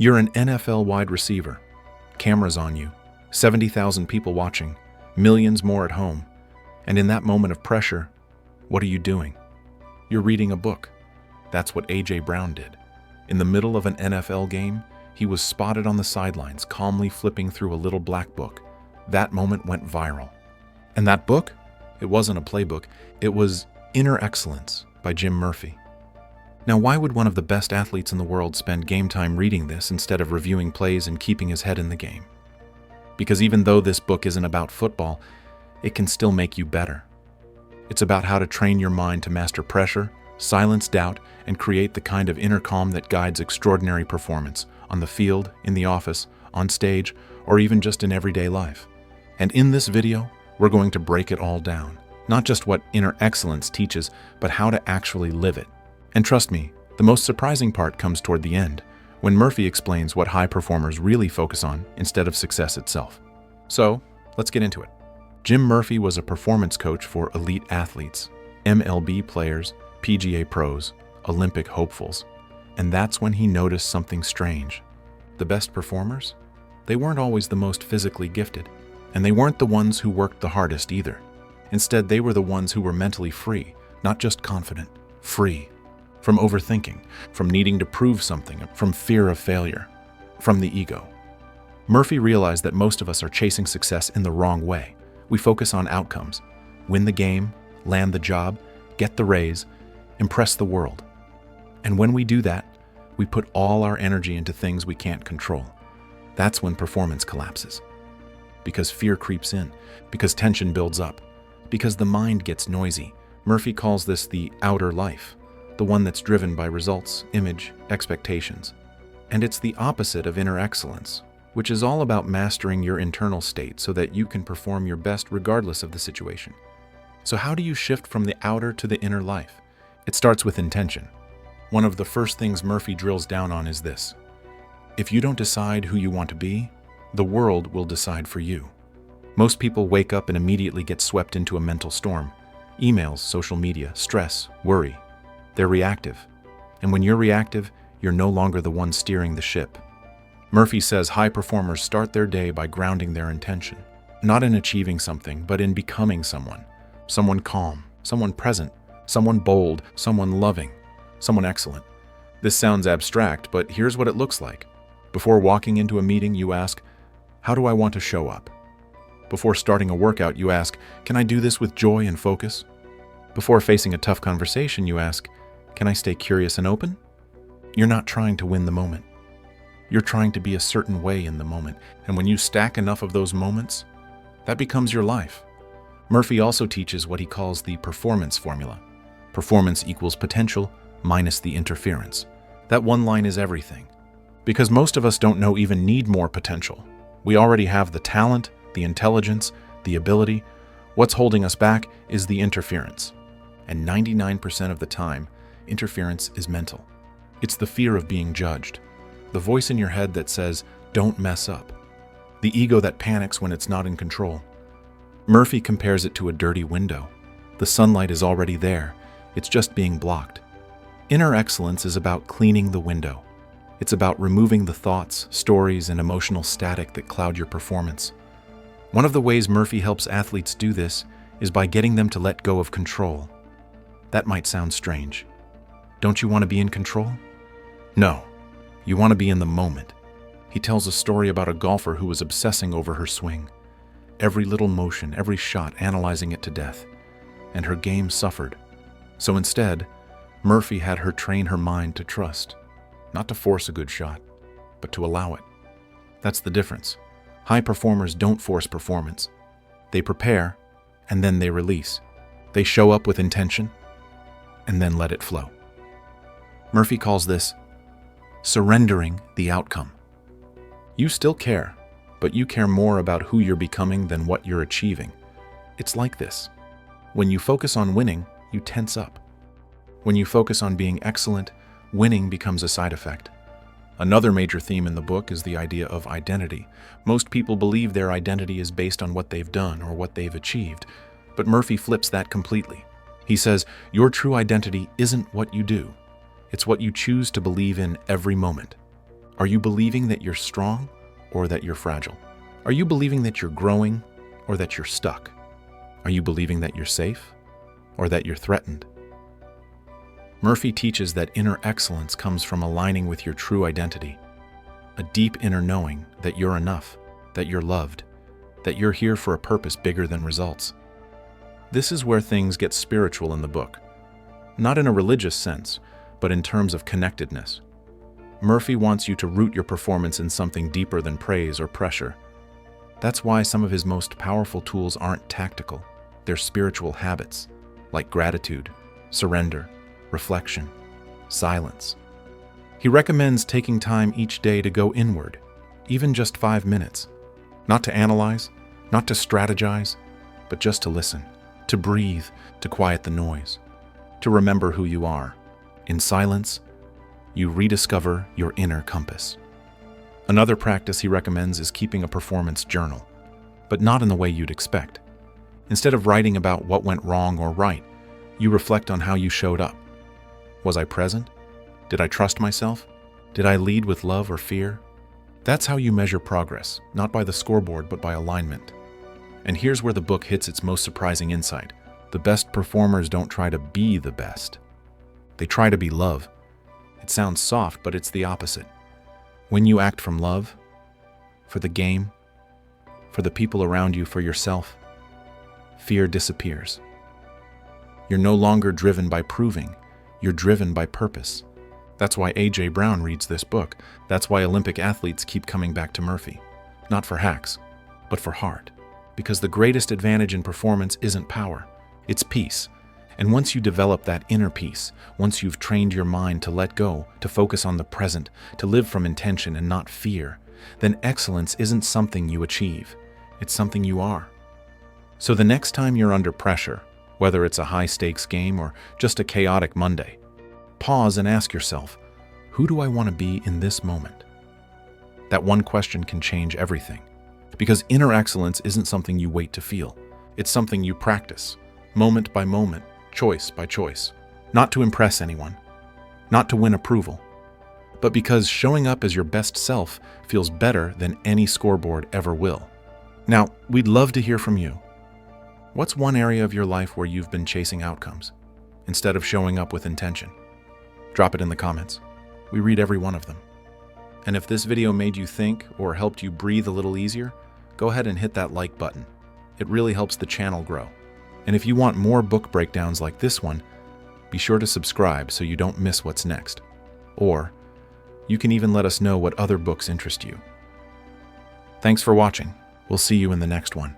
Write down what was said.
You're an NFL wide receiver. Cameras on you, 70,000 people watching, millions more at home. And in that moment of pressure, what are you doing? You're reading a book. That's what A.J. Brown did. In the middle of an NFL game, he was spotted on the sidelines, calmly flipping through a little black book. That moment went viral. And that book? It wasn't a playbook. It was Inner Excellence by Jim Murphy. Now, why would one of the best athletes in the world spend game time reading this instead of reviewing plays and keeping his head in the game? Because even though this book isn't about football, it can still make you better. It's about how to train your mind to master pressure, silence doubt, and create the kind of inner calm that guides extraordinary performance on the field, in the office, on stage, or even just in everyday life. And in this video, we're going to break it all down. Not just what inner excellence teaches, but how to actually live it. And trust me, the most surprising part comes toward the end, when Murphy explains what high performers really focus on instead of success itself. So, let's get into it. Jim Murphy was a performance coach for elite athletes, MLB players, PGA pros, Olympic hopefuls. And that's when he noticed something strange. The best performers? They weren't always the most physically gifted, and they weren't the ones who worked the hardest either. Instead, they were the ones who were mentally free, not just confident, free. From overthinking, from needing to prove something, from fear of failure, from the ego. Murphy realized that most of us are chasing success in the wrong way. We focus on outcomes, win the game, land the job, get the raise, impress the world. And when we do that, we put all our energy into things we can't control. That's when performance collapses. Because fear creeps in, because tension builds up, because the mind gets noisy. Murphy calls this the outer life, the one that's driven by results, image, expectations. And it's the opposite of inner excellence, which is all about mastering your internal state so that you can perform your best regardless of the situation. So how do you shift from the outer to the inner life? It starts with intention. One of the first things Murphy drills down on is this: if you don't decide who you want to be, the world will decide for you. Most people wake up and immediately get swept into a mental storm. Emails, social media, stress, worry. They're reactive. And when you're reactive, you're no longer the one steering the ship. Murphy says high performers start their day by grounding their intention. Not in achieving something, but in becoming someone. Someone calm, someone present, someone bold, someone loving, someone excellent. This sounds abstract, but here's what it looks like. Before walking into a meeting, you ask, how do I want to show up? Before starting a workout, you ask, can I do this with joy and focus? Before facing a tough conversation, you ask, can I stay curious and open? You're not trying to win the moment. You're trying to be a certain way in the moment. And when you stack enough of those moments, that becomes your life. Murphy also teaches what he calls the performance formula. Performance equals potential minus the interference. That one line is everything. Because most of us don't even need more potential. We already have the talent, the intelligence, the ability. What's holding us back is the interference. And 99% of the time, interference is mental. It's the fear of being judged. The voice in your head that says, don't mess up. The ego that panics when it's not in control. Murphy compares it to a dirty window. The sunlight is already there. It's just being blocked. Inner excellence is about cleaning the window. It's about removing the thoughts, stories, and emotional static that cloud your performance. One of the ways Murphy helps athletes do this is by getting them to let go of control. That might sound strange. Don't you want to be in control? No, you want to be in the moment. He tells a story about a golfer who was obsessing over her swing. Every little motion, every shot, analyzing it to death. And her game suffered. So instead, Murphy had her train her mind to trust. Not to force a good shot, but to allow it. That's the difference. High performers don't force performance. They prepare, and then they release. They show up with intention, and then let it flow. Murphy calls this surrendering the outcome. You still care, but you care more about who you're becoming than what you're achieving. It's like this. When you focus on winning, you tense up. When you focus on being excellent, winning becomes a side effect. Another major theme in the book is the idea of identity. Most people believe their identity is based on what they've done or what they've achieved, but Murphy flips that completely. He says, your true identity isn't what you do. It's what you choose to believe in every moment. Are you believing that you're strong or that you're fragile? Are you believing that you're growing or that you're stuck? Are you believing that you're safe or that you're threatened? Murphy teaches that inner excellence comes from aligning with your true identity, a deep inner knowing that you're enough, that you're loved, that you're here for a purpose bigger than results. This is where things get spiritual in the book, not in a religious sense, but in terms of connectedness. Murphy wants you to root your performance in something deeper than praise or pressure. That's why some of his most powerful tools aren't tactical, they're spiritual habits, like gratitude, surrender, reflection, silence. He recommends taking time each day to go inward, even just 5 minutes. Not to analyze, not to strategize, but just to listen, to breathe, to quiet the noise, to remember who you are. In silence, you rediscover your inner compass. Another practice he recommends is keeping a performance journal, but not in the way you'd expect. Instead of writing about what went wrong or right, you reflect on how you showed up. Was I present? Did I trust myself? Did I lead with love or fear? That's how you measure progress, not by the scoreboard, but by alignment. And here's where the book hits its most surprising insight. The best performers don't try to be the best. They try to be love. It sounds soft, but it's the opposite. When you act from love, for the game, for the people around you, for yourself, fear disappears. You're no longer driven by proving. You're driven by purpose. That's why A.J. Brown reads this book. That's why Olympic athletes keep coming back to Murphy. Not for hacks, but for heart. Because the greatest advantage in performance isn't power, it's peace. And once you develop that inner peace, once you've trained your mind to let go, to focus on the present, to live from intention and not fear, then excellence isn't something you achieve. It's something you are. So the next time you're under pressure, whether it's a high-stakes game or just a chaotic Monday, pause and ask yourself, who do I want to be in this moment? That one question can change everything. Because inner excellence isn't something you wait to feel. It's something you practice, moment by moment, choice by choice. Not to impress anyone, not to win approval, but because showing up as your best self feels better than any scoreboard ever will. Now, we'd love to hear from you. What's one area of your life where you've been chasing outcomes instead of showing up with intention? Drop it in the comments. We read every one of them. And if this video made you think or helped you breathe a little easier, go ahead and hit that like button. It really helps the channel grow. And if you want more book breakdowns like this one, be sure to subscribe so you don't miss what's next. Or you can even let us know what other books interest you. Thanks for watching. We'll see you in the next one.